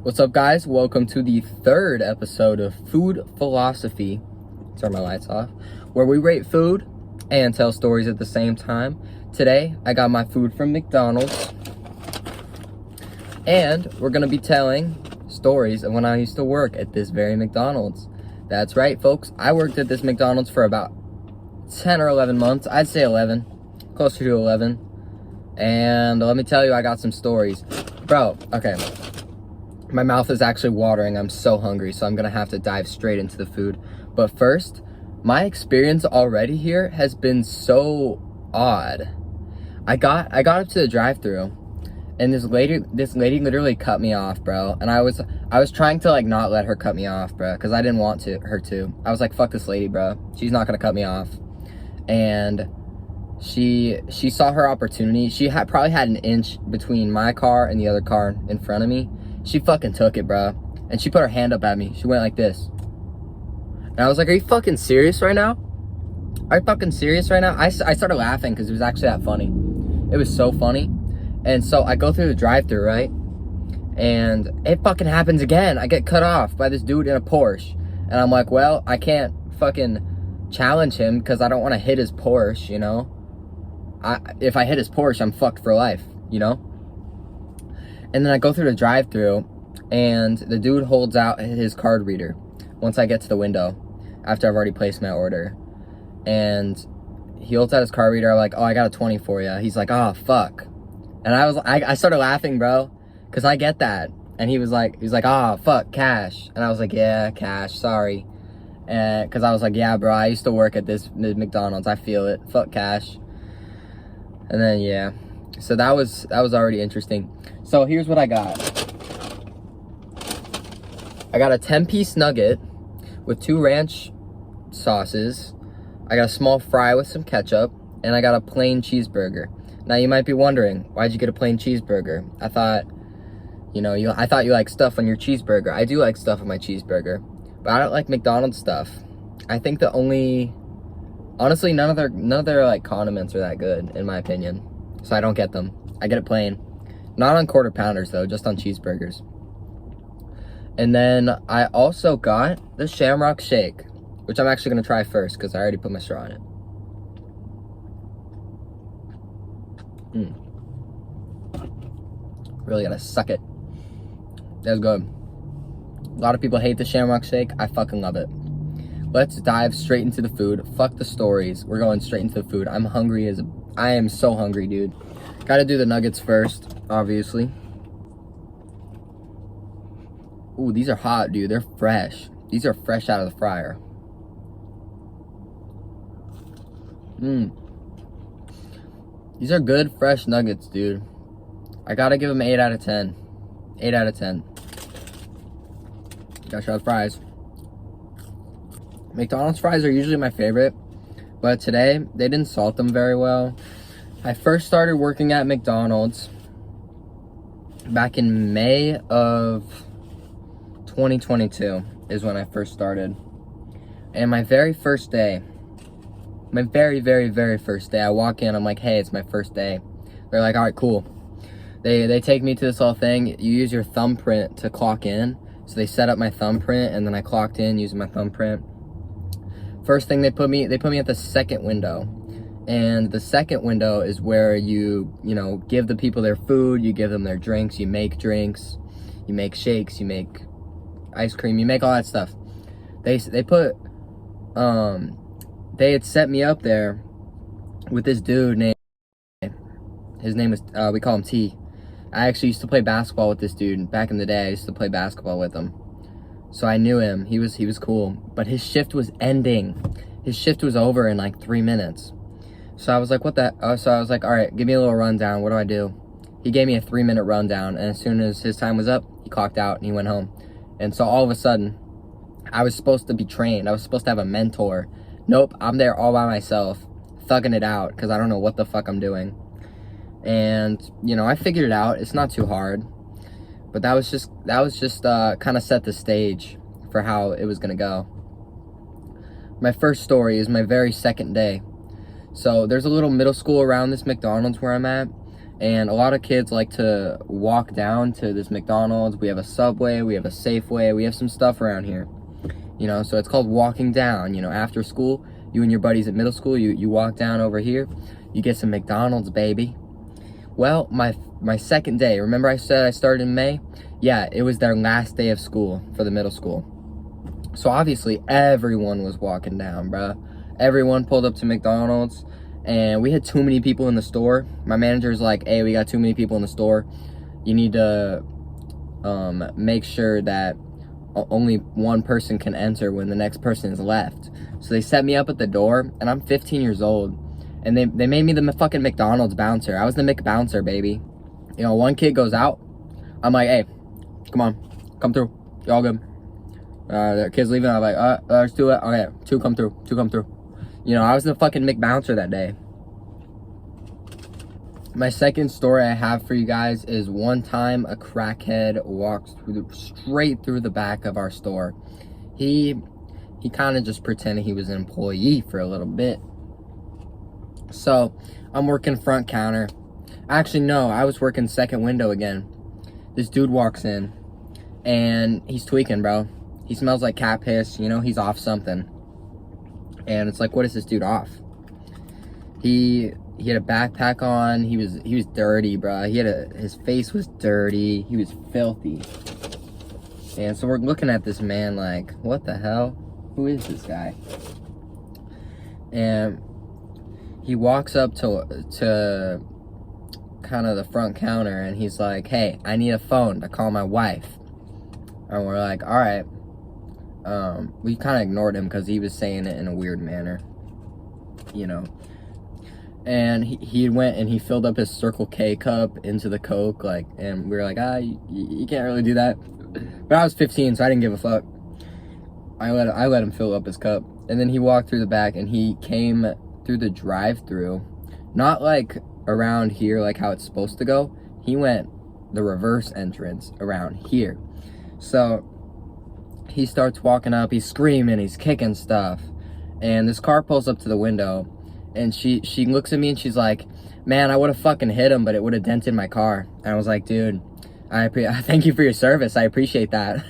What's up, guys? Welcome to the third episode of Food Philosophy. Turn my lights off. Where we rate food and tell stories at the same time. Today, I got my food from McDonald's. And we're going to be telling stories of when I used to work at this very McDonald's. That's right, folks. I worked at this McDonald's for about 10 or 11 months. I'd say 11. Closer to 11. And let me tell you, I got some stories. Bro, okay. My mouth is actually watering. I'm so hungry, so I'm gonna have to dive straight into the food. But first, my experience already here has been so odd. I got up to the drive-thru, and this lady literally cut me off, bro. And I was trying to like not let her cut me off, bro, because I didn't want her to. I was like, fuck this lady, bro. She's not gonna cut me off. And she saw her opportunity. She probably had an inch between my car and the other car in front of me. She fucking took it, bro. And she put her hand up at me. She went like this. And I was like, are you fucking serious right now? Are you fucking serious right now? I started laughing because it was actually that funny. It was so funny. And so I go through the drive-thru, right? And it fucking happens again. I get cut off by this dude in a Porsche. And I'm like, well, I can't fucking challenge him because I don't want to hit his Porsche, you know? If I hit his Porsche, I'm fucked for life, you know? And then I go through the drive-thru, and the dude holds out his card reader once I get to the window, after I've already placed my order. And he holds out his card reader. I'm like, oh, I got a 20 for you. He's like, oh, fuck. And I started laughing, bro, because I get that. And he was like, oh, fuck, cash. And I was like, yeah, cash, sorry. Because I was like, yeah, bro, I used to work at this McDonald's. I feel it. Fuck cash. And then, yeah. So that was already interesting. So here's what I got. I got a 10-piece nugget with 2 ranch sauces. I got a small fry with some ketchup, and I got a plain cheeseburger. Now you might be wondering, why'd you get a plain cheeseburger? I thought, I thought you like stuff on your cheeseburger. I do like stuff on my cheeseburger, but I don't like McDonald's stuff. I think honestly, none of their like condiments are that good, in my opinion. So I don't get them. I get it plain. Not on quarter pounders though, just on cheeseburgers. And then I also got the Shamrock Shake, which I'm actually gonna try first because I already put my straw in it. Really gotta suck it. That's good. A lot of people hate the Shamrock Shake. I fucking love it. Let's dive straight into the food. Fuck the stories. We're going straight into the food. I am so hungry, dude. Gotta do the nuggets first, obviously. Ooh, these are hot, dude. They're fresh. These are fresh out of the fryer. These are good, fresh nuggets, dude. I gotta give them 8 out of 10. 8 out of 10. Gotta try the fries. McDonald's fries are usually my favorite, but today they didn't salt them very well. I first started working at McDonald's back in May of 2022 is when I first started. And my very first day, my very, very, very first day, I walk in, I'm like, hey, it's my first day. They're like, all right, cool. They take me to this little thing. You use your thumbprint to clock in. So they set up my thumbprint, and then I clocked in using my thumbprint. First thing they put me at the second window. And the second window is where you give the people their food, you give them their drinks, you make drinks, you make shakes, you make ice cream, you make all that stuff. They had set me up there with this dude named, his name is, we call him T. I actually used to play basketball with this dude. Back in the day, I used to play basketball with him. So I knew him. He was cool. But his shift was ending. His shift was over in like 3 minutes. So I was like, so I was like, all right, give me a little rundown. What do I do? He gave me a 3-minute rundown. And as soon as his time was up, he clocked out and he went home. And so all of a sudden, I was supposed to be trained. I was supposed to have a mentor. Nope, I'm there all by myself, thugging it out because I don't know what the fuck I'm doing. And, I figured it out. It's not too hard. But that was just kind of set the stage for how it was going to go. My first story is my very second day. So there's a little middle school around this McDonald's where I'm at. And a lot of kids like to walk down to this McDonald's. We have a Subway, we have a Safeway, we have some stuff around here. You know, so it's called walking down. You know, after school, you and your buddies at middle school, you walk down over here, you get some McDonald's, baby. Well, my second day, remember I said I started in May? Yeah, it was their last day of school for the middle school. So obviously everyone was walking down, bruh. Everyone pulled up to McDonald's, and we had too many people in the store. My manager's like, hey, we got too many people in the store. You need to make sure that only one person can enter when the next person is left. So they set me up at the door, and I'm 15 years old, and they made me the fucking McDonald's bouncer. I was the McBouncer, baby. You know, one kid goes out, I'm like, hey, come on, come through, you all good? The kid's leaving, I'm like, let's do it. Okay, two come through. You know, I was the fucking McBouncer that day. My second story I have for you guys is one time a crackhead walked straight through the back of our store. He kind of just pretended he was an employee for a little bit. So, I'm working front counter. Actually, no, I was working second window again. This dude walks in, and he's tweaking, bro. He smells like cat piss, you know, he's off something. And it's like, what is this dude off? He had a backpack on. He was dirty, bro. His face was dirty. He was filthy. And so we're looking at this man like, what the hell? Who is this guy? And he walks up to kind of the front counter, and he's like, hey, I need a phone to call my wife. And we're like, all right. We kind of ignored him because he was saying it in a weird manner, you know. And he went and he filled up his Circle K cup into the Coke, like, and we were like, you can't really do that. But I was 15, so I didn't give a fuck. I let him fill up his cup, and then he walked through the back, and he came through the drive-thru, not like around here, like how it's supposed to go. He went the reverse entrance around here. So he starts walking up, he's screaming, he's kicking stuff, and this car pulls up to the window, and she looks at me and she's like, man, I would have fucking hit him, but it would have dented my car. And I was like, dude, I thank you for your service, I appreciate that.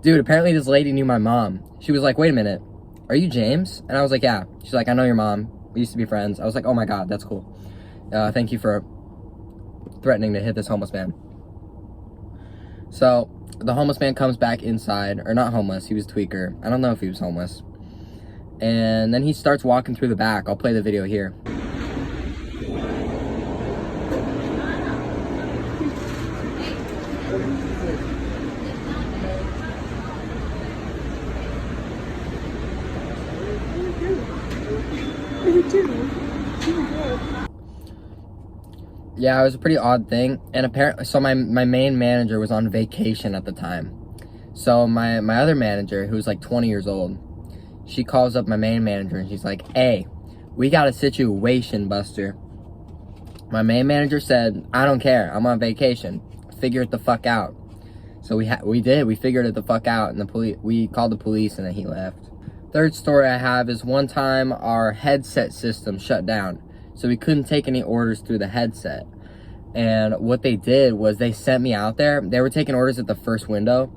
Dude, apparently this lady knew my mom. She was like, wait a minute, are you James? And I was like, yeah. She's like, I know your mom, we used to be friends. I was like, oh my god, that's cool. Thank you for threatening to hit this homeless man. So the homeless man comes back inside, or not homeless, he was tweaker. I don't know if he was homeless. And then he starts walking through the back. I'll play the video here. Yeah, it was a pretty odd thing. And apparently, so my main manager was on vacation at the time. So my other manager, who was like 20 years old, she calls up my main manager and she's like, hey, we got a situation, Buster. My main manager said, I don't care, I'm on vacation, figure it the fuck out. So we did, we figured it the fuck out, and we called the police, and then he left. Third story I have is one time our headset system shut down, so we couldn't take any orders through the headset. And what they did was they sent me out there. They were taking orders at the first window,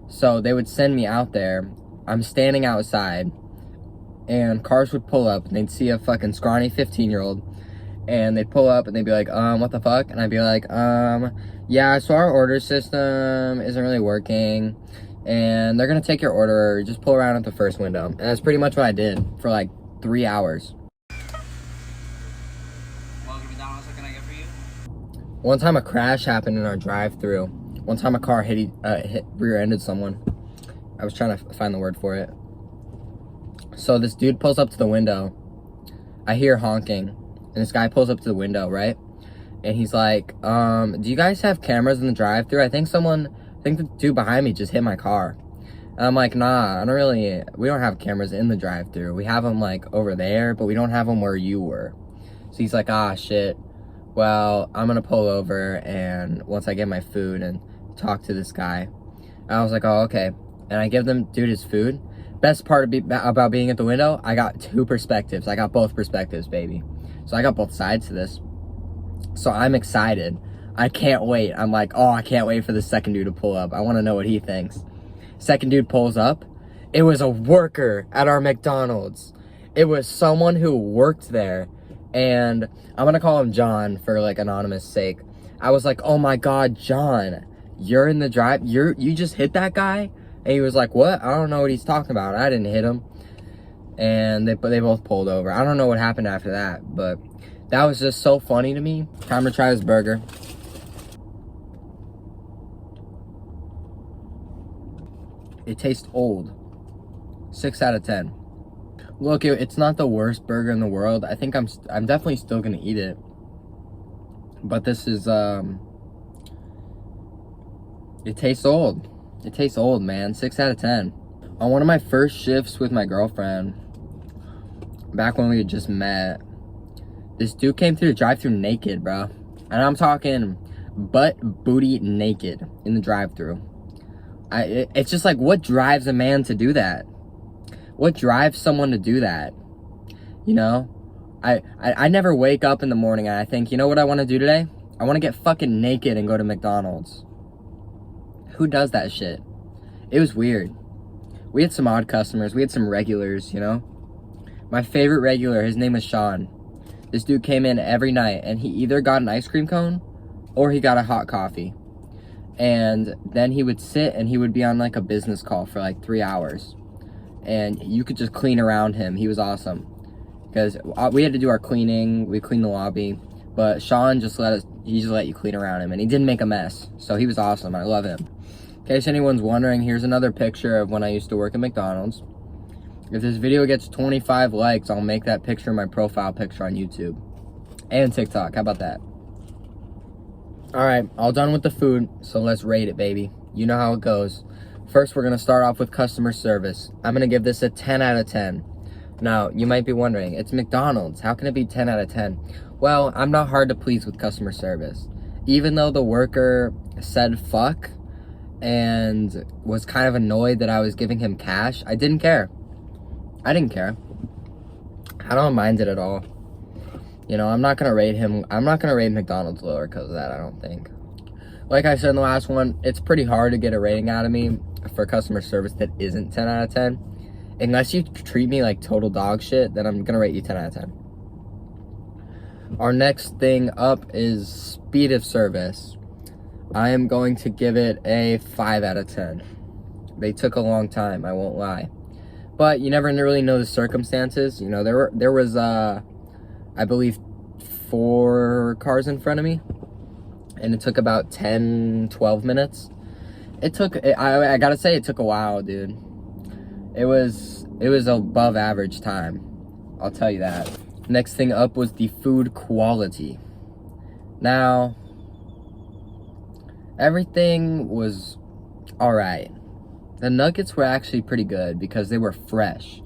so they would send me out there. I'm standing outside, and cars would pull up, and they'd see a fucking scrawny 15-year-old, and they'd pull up, and they'd be like, what the fuck? And I'd be like, yeah, so our order system isn't really working, and they're gonna take your order, just pull around at the first window. And that's pretty much what I did for like 3 hours. Welcome to McDonald's, what can I get for you? One time a crash happened in our drive-thru. One time a car rear-ended someone. I was trying to find the word for it. So this dude pulls up to the window. I hear honking, and this guy pulls up to the window, right? And he's like, do you guys have cameras in the drive-thru? I think the dude behind me just hit my car. And I'm like, nah, we don't have cameras in the drive-thru. We have them like over there, but we don't have them where you were. So he's like, ah, shit. Well, I'm gonna pull over, and once I get my food and talk to this guy. I was like, oh, okay. And I give them dude his food. Best part about being at the window, I got two perspectives. I got both perspectives, baby. So I got both sides to this. So I'm excited. I can't wait. I'm like, oh, I can't wait for the second dude to pull up. I want to know what he thinks. Second dude pulls up. It was a worker at our McDonald's. It was someone who worked there. And I'm going to call him John for like anonymous sake. I was like, oh my God, John, you're in the drive. You just hit that guy? And he was like, what? I don't know what he's talking about. I didn't hit him. And they both pulled over. I don't know what happened after that, but that was just so funny to me. Time to try his burger. It tastes old. 6 out of 10. Look, it's not the worst burger in the world. I think I'm definitely still gonna eat it. But this is it tastes old. It tastes old, man. 6 out of 10. On one of my first shifts with my girlfriend, back when we had just met, this dude came through the drive-thru naked, bro. And I'm talking butt booty naked in the drive-thru. It's just like, what drives a man to do that? What drives someone to do that? You know? I never wake up in the morning and I think, you know what I want to do today? I want to get fucking naked and go to McDonald's. Who does that shit? It was weird. We had some odd customers. We had some regulars, you know? My favorite regular, his name was Sean. This dude came in every night and he either got an ice cream cone or he got a hot coffee. And then he would sit and he would be on like a business call for like 3 hours. And you could just clean around him. He was awesome. Because we had to do our cleaning. We cleaned the lobby. But Sean just let you clean around him. And he didn't make a mess. So he was awesome. I love him. In case anyone's wondering, here's another picture of when I used to work at McDonald's. If this video gets 25 likes, I'll make that picture my profile picture on YouTube. And TikTok. How about that? Alright, all done with the food. So let's rate it, baby. You know how it goes. First, we're going to start off with customer service. I'm going to give this a 10 out of 10. Now, you might be wondering, it's McDonald's. How can it be 10 out of 10? Well, I'm not hard to please with customer service. Even though the worker said fuck and was kind of annoyed that I was giving him cash, I didn't care. I didn't care. I don't mind it at all. You know, I'm not going to rate him. I'm not going to rate McDonald's lower because of that, I don't think. Like I said in the last one, it's pretty hard to get a rating out of me for customer service that isn't 10 out of 10. Unless you treat me like total dog shit, then I'm gonna rate you 10 out of 10. Our next thing up is speed of service. I am going to give it a 5 out of 10. They took a long time, I won't lie. But you never really know the circumstances. You know, there was I believe 4 cars in front of me. And it took about 10, 12 minutes. I gotta say, it took a while, dude. It was above average time. I'll tell you that. Next thing up was the food quality. Now, everything was alright. The nuggets were actually pretty good because they were fresh.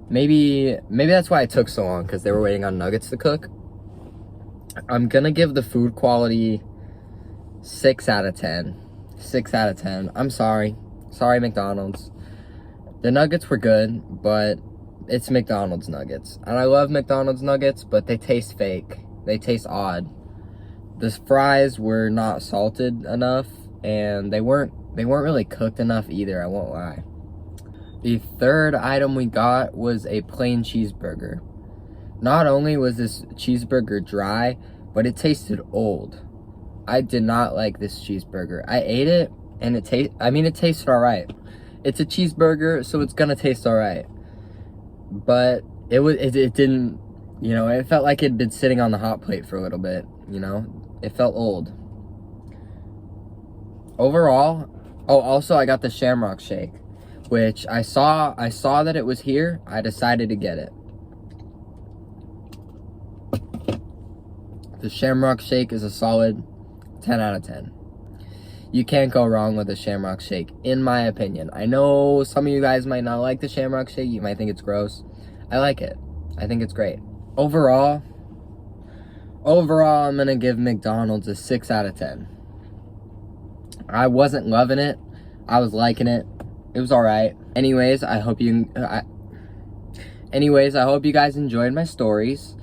Maybe that's why it took so long, because they were waiting on nuggets to cook. I'm gonna give the food quality 6 out of 10. 6 out of 10. I'm sorry. Sorry, McDonald's. The nuggets were good, but it's McDonald's nuggets. And I love McDonald's nuggets, but they taste fake. They taste odd. The fries were not salted enough, and they weren't really cooked enough either, I won't lie. The third item we got was a plain cheeseburger. Not only was this cheeseburger dry, but it tasted old. I did not like this cheeseburger. I ate it, and it tasted alright. It's a cheeseburger, so it's gonna taste alright. But it didn't, you know, it felt like it'd been sitting on the hot plate for a little bit, you know? It felt old. Overall, oh, also I got the Shamrock Shake, which I saw that it was here. I decided to get it. The Shamrock Shake is a solid 10 out of 10. You can't go wrong with a Shamrock Shake, in my opinion. I know some of you guys might not like the Shamrock Shake. You might think it's gross. I like it. I think it's great. Overall, I'm going to give McDonald's a 6 out of 10. I wasn't loving it. I was liking it. It was alright. Anyways, I hope you guys enjoyed my stories.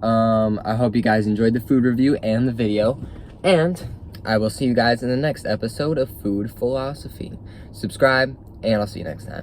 I hope you guys enjoyed the food review and the video, and I will see you guys in the next episode of Food Philosophy. Subscribe, and I'll see you next time.